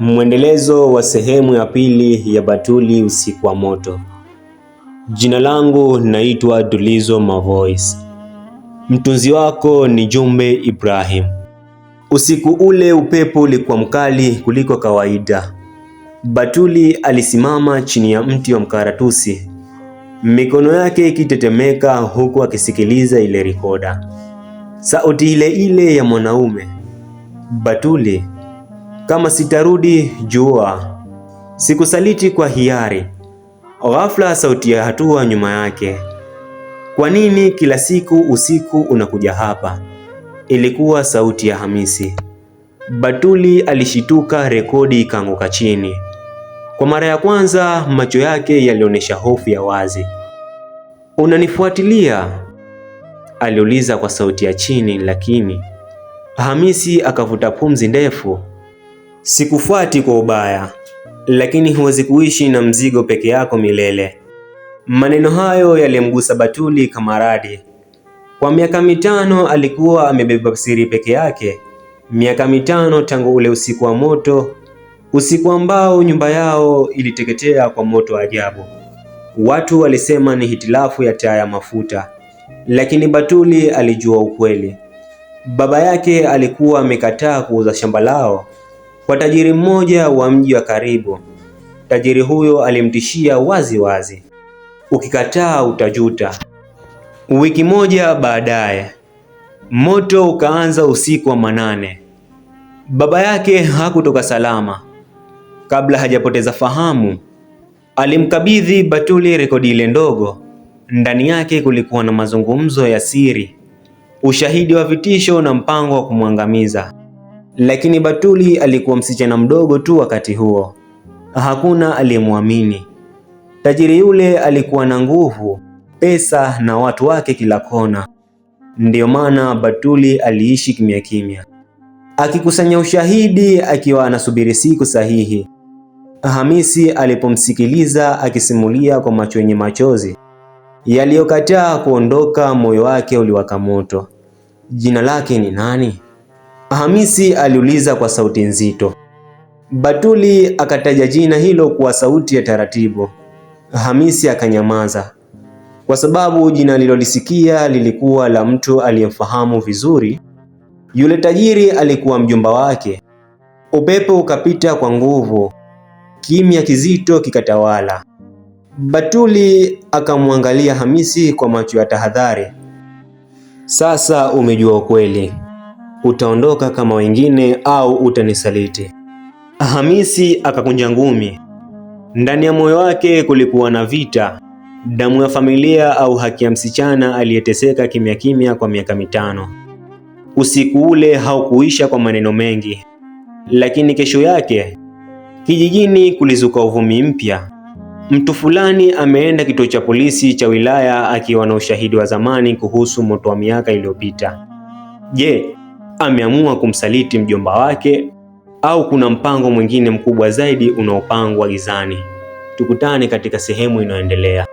Mwendelezo wa sehemu ya pili ya Batuli usiku wa moto. Jina langu naitwa Dulizo Mavoice. Mtunzi wako ni Jumbe Ibrahim. Usiku ule upepo ulikuwa mkali kuliko kawaida. Batuli alisimama chini ya mti wa mkaratusi, mikono yake ikitetemeka huku akisikiliza ile rikoda. Sauti ile ile ya mwanaume. Batuli, kama sitarudi jua, sikusaliti kwa hiari. Ghafla sauti ya hatua nyuma yake. Kwa nini kila siku usiku unakuja hapa? Ilikuwa sauti ya Hamisi. Batuli alishituka, rekodi ikaanguka chini. Kwa mara ya kwanza macho yake yalionyesha hofu ya wazi. Unanifuatilia? Aliuliza kwa sauti ya chini, lakini Hamisi akavuta pumzi ndefu. Sikufuati kwa ubaya, lakini huwezi kuishi na mzigo peke yako milele. Maneno hayo yalimgusa Batuli kama radi. Kwa miaka 5 alikuwa amebeba siri peke yake. Miaka 5 tangu ule usiku wa moto, usiku ambao nyumba yao iliteketea kwa moto ajabu. Watu walisema ni hitilafu ya taa ya mafuta, lakini Batuli alijua ukweli. Baba yake alikuwa amekataa kuuza shamba lao kwa tajiri mmoja wa mji wa karibu. Tajiri huyo alimtishia wazi wazi, ukikataa utajuta. Wiki moja baadaye, moto ukaanza usiku wa manane. Baba yake hakutoka salama. Kabla hajapoteza fahamu, alimkabidhi Batuli rekodi ile ndogo. Ndani yake kulikuwa na mazungumzo ya siri, ushahidi wa vitisho na mpango wa kumwangamiza. Lakini Batuli alikuwa msichana mdogo tu wakati huo. Hakuna aliyemwamini. Tajiri yule alikuwa na nguvu, pesa na watu wake kila kona. Ndiyo maana Batuli aliishi kimya kimya, akikusanya ushahidi, akiwa anasubiri siku sahihi. Hamisi alipomsikiliza akisimulia kwa macho yenye machozi yaliyokataa kuondoka, moyo wake uliwaka moto. Jina lake ni nani? Hamisi aliuliza kwa sauti nzito. Batuli akataja jina hilo kwa sauti ya taratibu. Hamisi akanyamaza, kwa sababu jina alilolisikia lilikuwa la mtu aliyemfahamu vizuri. Yule tajiri alikuwa mjomba wake. Upepo ukapita kwa nguvu, kimya kizito kikatawala. Batuli akamwangalia Hamisi kwa macho ya tahadhari. Sasa umejua ukweli, utaondoka kama wengine au utanisaliti? Hamisi akakunja ngumi. Ndani ya moyo wake kulikuwa na vita, damu ya familia au haki ya msichana aliyeteseka kimya kimya kwa miaka 5. Usiku ule haukuisha kwa maneno mengi, lakini kesho yake kijijini kulizuka uvumi mpya. Mtu fulani ameenda kituo cha polisi cha wilaya akiwa na ushahidi wa zamani kuhusu moto wa miaka iliyopita. Je, ameamua kumsaliti mjomba wake au kuna mpango mwingine mkubwa zaidi unaopangwa gizani? Tukutane katika sehemu inayoendelea.